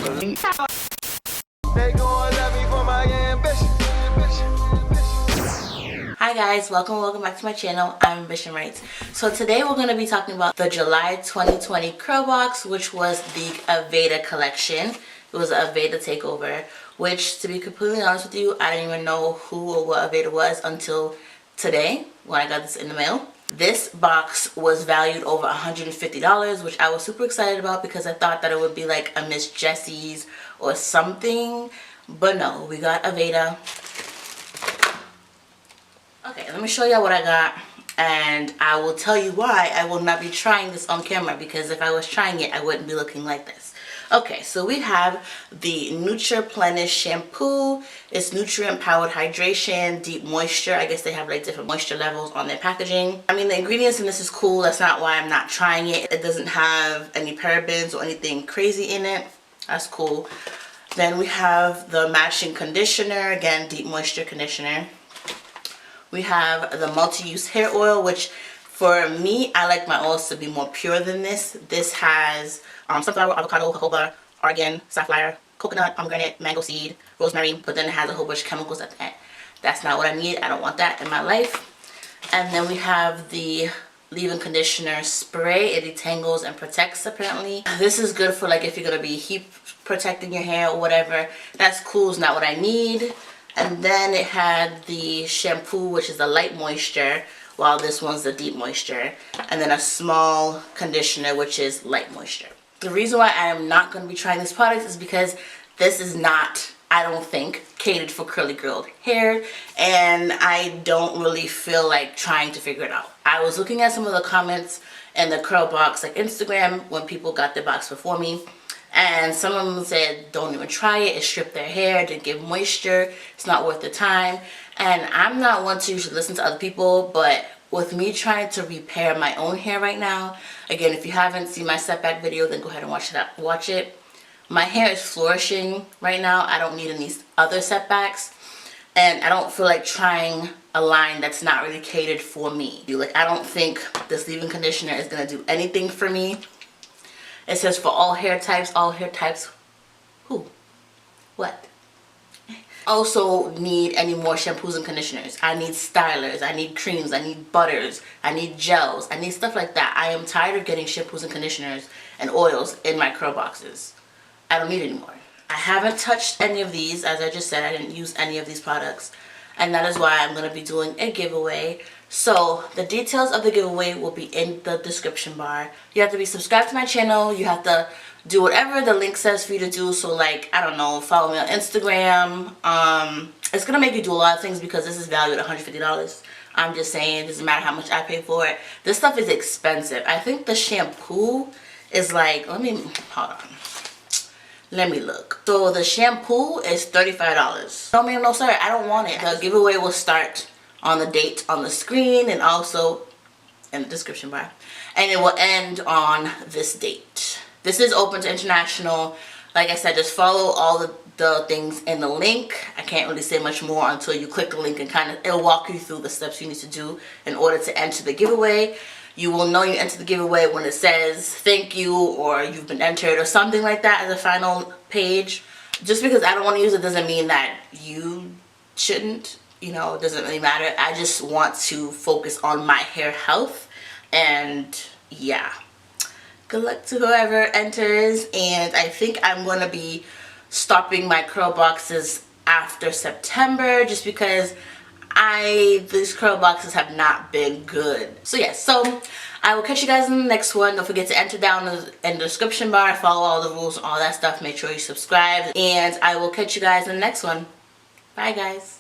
Hi guys, welcome back to my channel. I'm Ambition Rights. So today we're going to be talking about the July 2020 Curlbox, which was the Aveda Collection. It was an Aveda takeover, which, to be completely honest with you, I didn't even know who or what Aveda was until today when I got this in the mail. This box was valued over $150, which I was super excited about because I thought that it would be like a Miss Jessie's or something, but no, we got Aveda. Okay, let me show y'all what I got, and I will tell you why I will not be trying this on camera, because if I was trying it, I wouldn't be looking like this. Okay, so we have the Nutriplenish shampoo. It's nutrient powered hydration, deep moisture. I guess they have like different moisture levels on their packaging. I mean, the ingredients in this is cool. That's not why I'm not trying it. It doesn't have any parabens or anything crazy in it. That's cool. Then we have the matching conditioner. Again, deep moisture conditioner. We have the multi-use hair oil, which for me, I like my oils to be more pure than this. This has sunflower, avocado, jojoba, argan, safflower, coconut, pomegranate, mango seed, rosemary, but then it has a whole bunch of chemicals at the end. That's not what I need. I don't want that in my life. And then we have the leave-in conditioner spray. It detangles and protects, apparently. This is good for like if you're going to be heat protecting your hair or whatever. That's cool. It's not what I need. And then it had the shampoo, which is the light moisture, while this one's the deep moisture. And then a small conditioner, which is light moisture. The reason why I am not going to be trying this product is because this is not, I don't think, catered for curly girl hair. And I don't really feel like trying to figure it out. I was looking at some of the comments in the Curlbox, like Instagram, when people got their box before me. And some of them said, don't even try it. It stripped their hair, didn't give moisture. It's not worth the time. And I'm not one to usually listen to other people, but with me trying to repair my own hair right now, again, if you haven't seen my setback video, then go ahead and watch it. My hair is flourishing right now. I don't need any other setbacks. And I don't feel like trying a line that's not really catered for me. Like, I don't think this leave-in conditioner is going to do anything for me. It says for all hair types, who? What? Also need any more shampoos and conditioners. I need stylers, I need creams, I need butters, I need gels, I need stuff like that. I am tired of getting shampoos and conditioners and oils in my curl boxes. I don't need any more. I haven't touched any of these. As I just said, I didn't use any of these products. And that is why I'm going to be doing a giveaway. So the details of the giveaway will be in the description bar. You have to be subscribed to my channel. You have to do whatever the link says for you to do. So like, I don't know, follow me on Instagram. It's going to make you do a lot of things because this is valued at $150. I'm just saying, it doesn't matter how much I pay for it. This stuff is expensive. I think the shampoo is like, hold on. Let me look. So the shampoo is $35. No ma'am, no sir, I don't want it. The giveaway will start on the date on the screen and also in the description bar. And it will end on this date. This is open to international. Like I said, just follow all the things in the link. I can't really say much more until you click the link and it'll walk you through the steps you need to do in order to enter the giveaway. You will know you entered the giveaway when it says thank you or you've been entered or something like that as a final page. Just because I don't want to use it doesn't mean that you shouldn't. You know, it doesn't really matter. I just want to focus on my hair health. And yeah. Good luck to whoever enters. And I think I'm going to be stopping my curl boxes after September just because these curl boxes have not been good. So yeah, so I will catch you guys in the next one. Don't forget to enter down in the description bar, follow all the rules and all that stuff. Make sure you subscribe, and I will catch you guys in the next one. Bye guys.